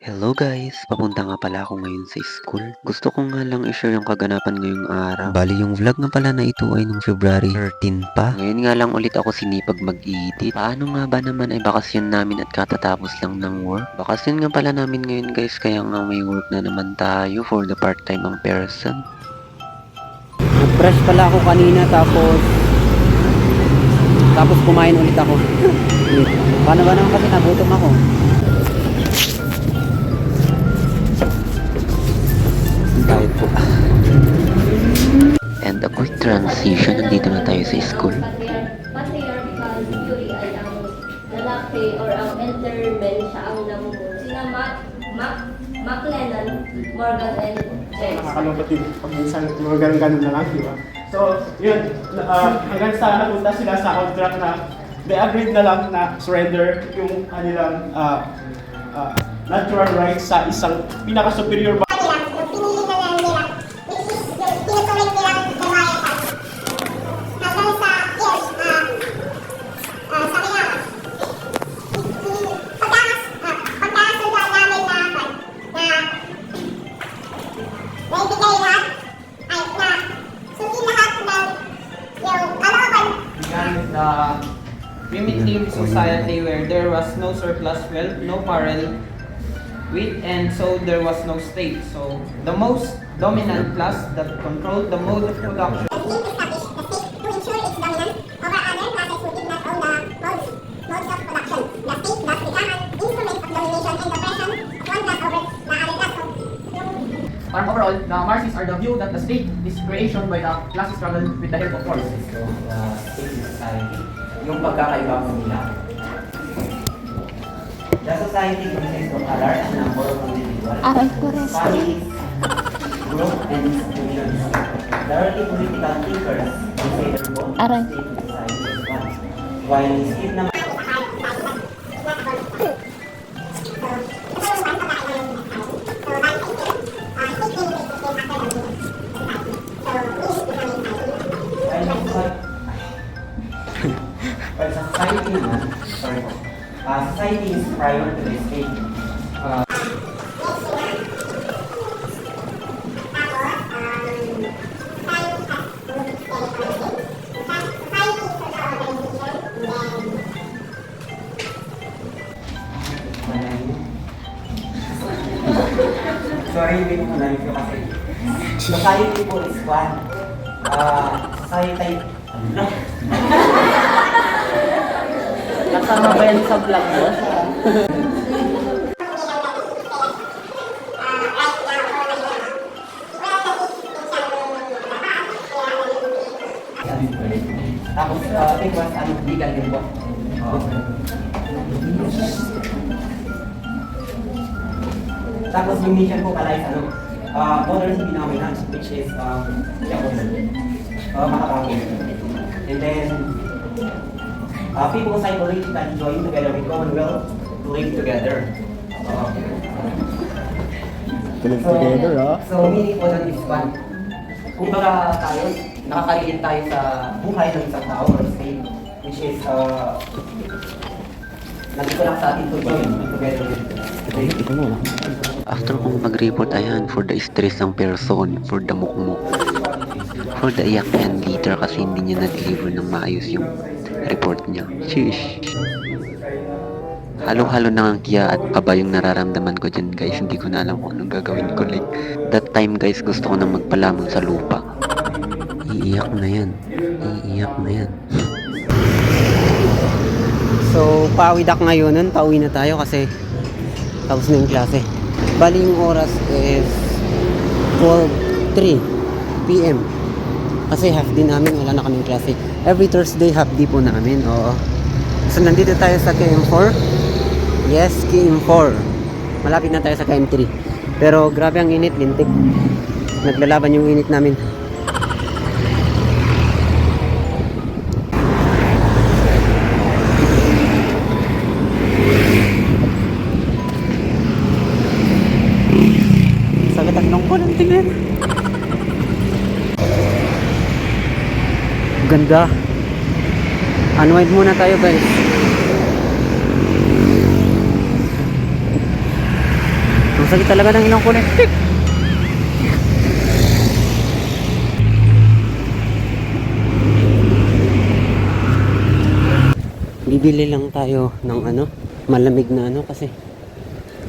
Hello guys! Papunta nga pala ako ngayon sa school. Gusto ko nga lang i-share yung kaganapan ngayong araw. Bali yung vlog nga pala na ito ay nung February 13 pa. Ngayon nga lang ulit ako sinipag mag-edit. Paano nga ba naman ay bakasyon namin at katatapos lang ng work? Bakasyon nga pala namin ngayon guys, kaya nga may work na naman tayo for the part-time ang person. Nag-brush pala ako kanina tapos kumain ulit ako. Paano ba naman kasi nagutom ako? Tayo po. And a quick transition, nandito na tayo sa school. Patriarchal theory ay ang lalaki or ang elder men siya ang namumuno. Sina McLennan, Morgan, and James. Nakakalungkot din pag minsan mga ganun-ganun na lang, di ba? So, yun, hanggang sa napunta sila sa contract na they agreed na lang na surrender yung kanilang natural rights sa isang pinaka-superior the primitive society where there was no surplus wealth, no parallel wheat, and so there was no state. So the most dominant class that controlled the mode of production. Parang overall, the Marxists are the view that the state is creation by the class struggle with the help of force. So, state society, yung pagkakaiba po nila. The society consists of a large number of individuals, families, groups, and institutions. The early political thinkers consider both state and society as one, while state naman But society naman, society is prior to the state. Sorry, hindi ko na yung kasi. Society po is one. Society, Kasama ba yan sa vlog mo? tapos, it was legal din po. Tapos yung mission po pala is modern phenomenon, which is makakawin. And then, people psychologically join together with commonwealth to live together. So, meaning po nun is one. Kung baga tayo, nakakarilin tayo sa buhay ng isang tao or state, which is, nandito lang sa atin to join together with After kong mag-report, ayan, for the stress ng person, for the mukmuk, for the iyak and later kasi hindi niya na-deliver ng maayos yung report niya. Sheesh! Halo-halo na ang kiya at kaba yung nararamdaman ko dyan guys. Hindi ko na alam kung anong gagawin ko. Like, that time guys, gusto ko na magpalamon sa lupa. Iiyak na yan. Iiyak na yan. So, pawidak ngayon nun. Pauwi na tayo kasi tapos na yung klase. Bali yung oras is 12:03 PM. Kasi half day namin, wala na kaming klase. Every Thursday, half day po namin. Oo. So, nandito tayo sa KM4. Yes, KM4. Malapit na tayo sa KM3. Pero grabe ang init, lintik. Naglalaban yung init namin. Sakit ang nong ko ng tingin. Ganda. Unwind muna tayo guys. Ang sakit talaga ng ilong ko ulit. Bibili lang tayo ng ano, malamig na ano kasi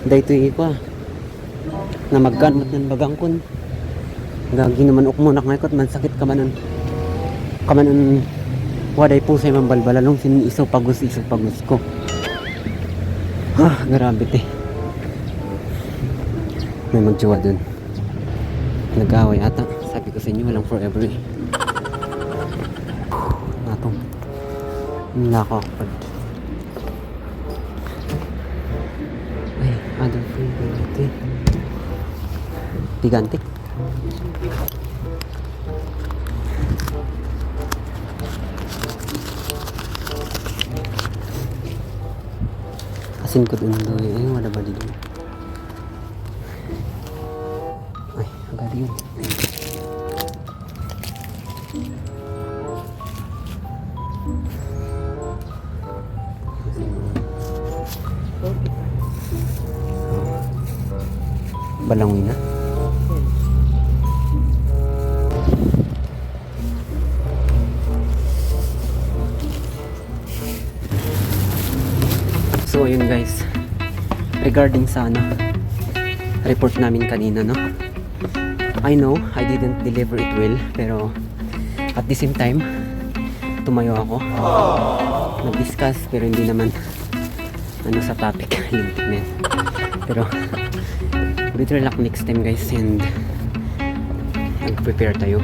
dayto ko na magkanot ng bagangkon. Gagi naman uk muna ngaykot man sakit kamanon. Kamanon waday po sa imang balbalalong sin iso pagus ko. Grabe te. May magjowa dun. Nag-away ata. Sabi ko sa inyo walang forever eh. Natong nakakapad. Ay, other favorite. Gigantic. Asin ko dun doon. Ay, wala ba dito? Ay, agad yun. Balangoy na. So ayun guys, regarding sa ano, report namin kanina, no, I know I didn't deliver it well, pero at the same time tumayo ako, nag-discuss pero hindi naman ano sa topic LinkedIn. Pero better luck next time guys, and mag-prepare tayo.